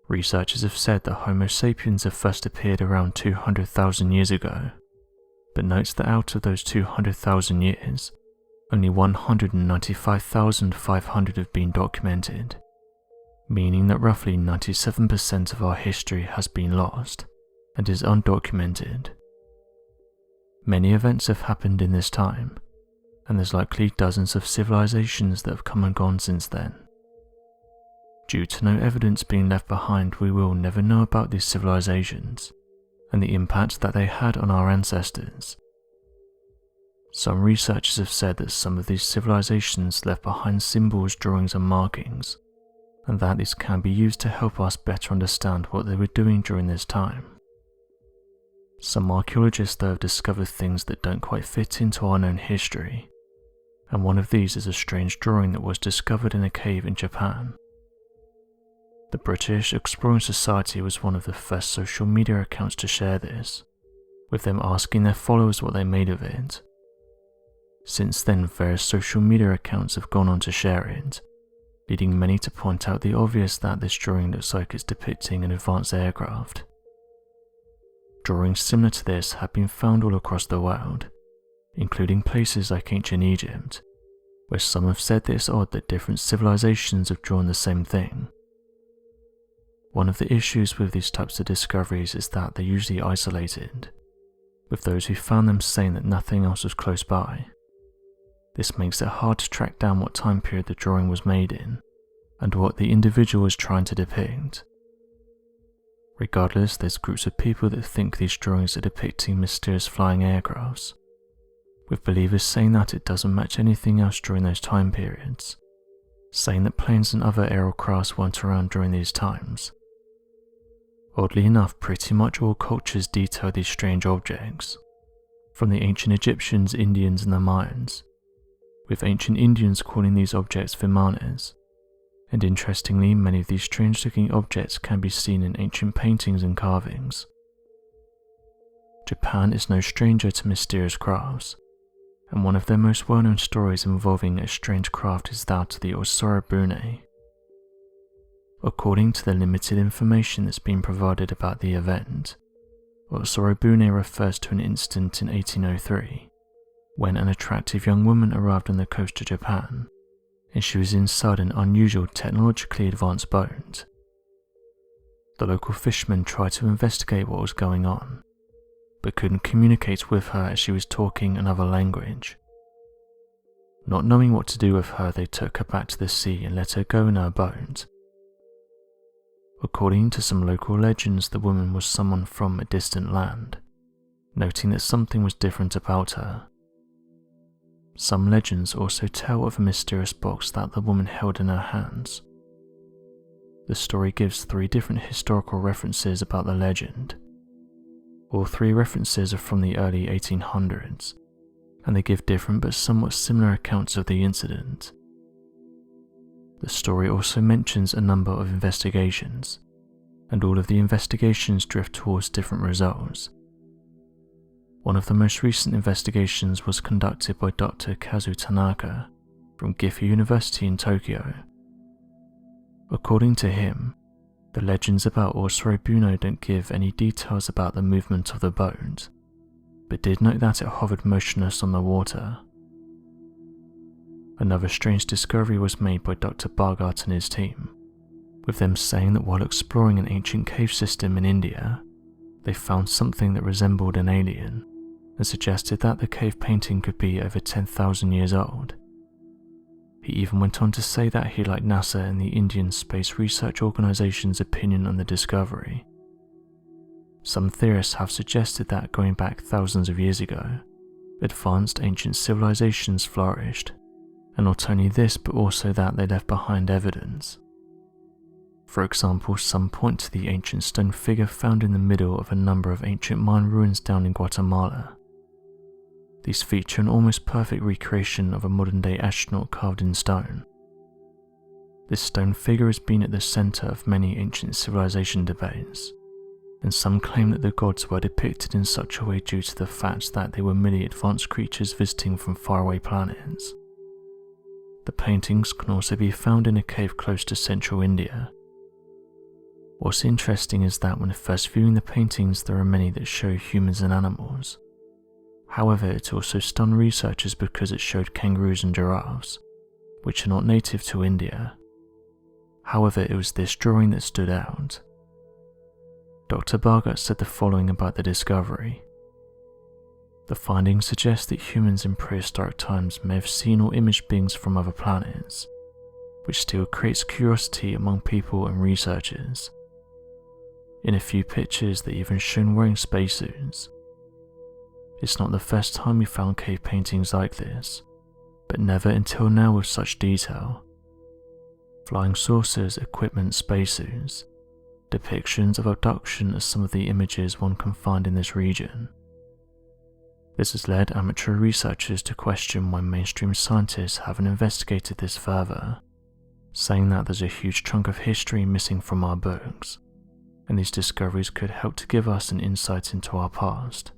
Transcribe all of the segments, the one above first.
Researchers have said that Homo sapiens have first appeared around 200,000 years ago, but notes that out of those 200,000 years, only 195,500 have been documented, meaning that roughly 97% of our history has been lost and is undocumented. Many events have happened in this time, and there's likely dozens of civilizations that have come and gone since then. Due to no evidence being left behind, we will never know about these civilizations and the impact that they had on our ancestors. Some researchers have said that some of these civilizations left behind symbols, drawings and markings, and that these can be used to help us better understand what they were doing during this time. Some archaeologists though have discovered things that don't quite fit into our known history, and one of these is a strange drawing that was discovered in a cave in Japan. The British Exploring Society was one of the first social media accounts to share this, with them asking their followers what they made of it. Since then, various social media accounts have gone on to share it, leading many to point out the obvious that this drawing looks like it's depicting an advanced aircraft. Drawings similar to this have been found all across the world, including places like ancient Egypt, where some have said that it's odd that different civilizations have drawn the same thing. One of the issues with these types of discoveries is that they're usually isolated, with those who found them saying that nothing else was close by. This makes it hard to track down what time period the drawing was made in, and what the individual was trying to depict. Regardless, there's groups of people that think these drawings are depicting mysterious flying aircrafts, with believers saying that it doesn't match anything else during those time periods, saying that planes and other aerocrafts weren't around during these times. Oddly enough, pretty much all cultures detail these strange objects, from the ancient Egyptians, Indians and the Mayans, with ancient Indians calling these objects vimanas, and interestingly many of these strange looking objects can be seen in ancient paintings and carvings. Japan is no stranger to mysterious crafts, and one of their most well-known stories involving a strange craft is that of the Osorobune. According to the limited information that's been provided about the event, Osorobune refers to an incident in 1803, when an attractive young woman arrived on the coast of Japan, and she was inside an unusual technologically advanced boat. The local fishermen tried to investigate what was going on, but couldn't communicate with her as she was talking another language. Not knowing what to do with her, they took her back to the sea and let her go in her boat. According to some local legends, the woman was someone from a distant land, noting that something was different about her. Some legends also tell of a mysterious box that the woman held in her hands. The story gives 3 different historical references about the legend. All 3 references are from the early 1800s, and they give different but somewhat similar accounts of the incident. The story also mentions a number of investigations, and all of the investigations drift towards different results. One of the most recent investigations was conducted by Dr. Kazu Tanaka from Gifu University in Tokyo. According to him, the legends about Osorobune don't give any details about the movement of the boat, but did note that it hovered motionless on the water. Another strange discovery was made by Dr. Bargart and his team, with them saying that while exploring an ancient cave system in India, they found something that resembled an alien, and suggested that the cave painting could be over 10,000 years old. He even went on to say that he liked NASA and the Indian Space Research Organization's opinion on the discovery. Some theorists have suggested that going back thousands of years ago, advanced ancient civilizations flourished, and not only this but also that they left behind evidence. For example, some point to the ancient stone figure found in the middle of a number of ancient Mayan ruins down in Guatemala. These feature an almost perfect recreation of a modern-day astronaut carved in stone. This stone figure has been at the center of many ancient civilization debates, and some claim that the gods were depicted in such a way due to the fact that they were merely advanced creatures visiting from faraway planets. The paintings can also be found in a cave close to central India. What's interesting is that when first viewing the paintings, there are many that show humans and animals. However, it also stunned researchers because it showed kangaroos and giraffes, which are not native to India. However, it was this drawing that stood out. Dr. Bhagat said the following about the discovery. The findings suggest that humans in prehistoric times may have seen or imaged beings from other planets, which still creates curiosity among people and researchers. In a few pictures, they're even shown wearing spacesuits. It's not the first time we found cave paintings like this, but never until now with such detail. Flying saucers, equipment, spacesuits. Depictions of abduction are some of the images one can find in this region. This has led amateur researchers to question why mainstream scientists haven't investigated this further, saying that there's a huge chunk of history missing from our books, and these discoveries could help to give us an insight into our past.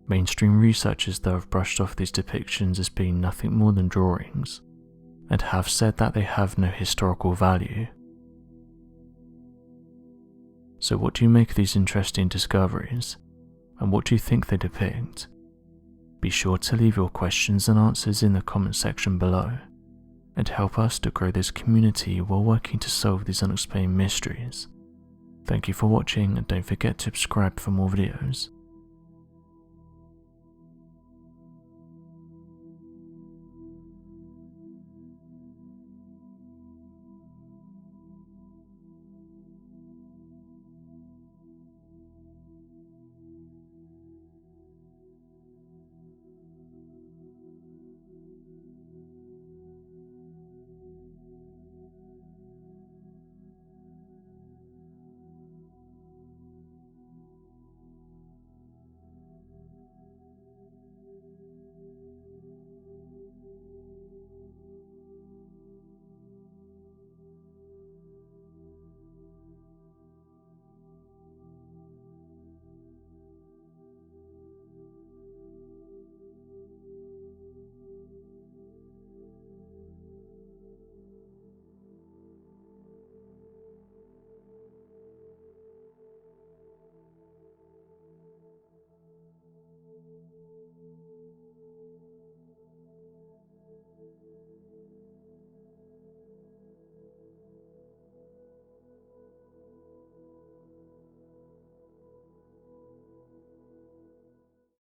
Mainstream researchers though have brushed off these depictions as being nothing more than drawings, and have said that they have no historical value. So what do you make of these interesting discoveries, and what do you think they depict? Be sure to leave your questions and answers in the comment section below, and help us to grow this community while working to solve these unexplained mysteries. Thank you for watching, and don't forget to subscribe for more videos.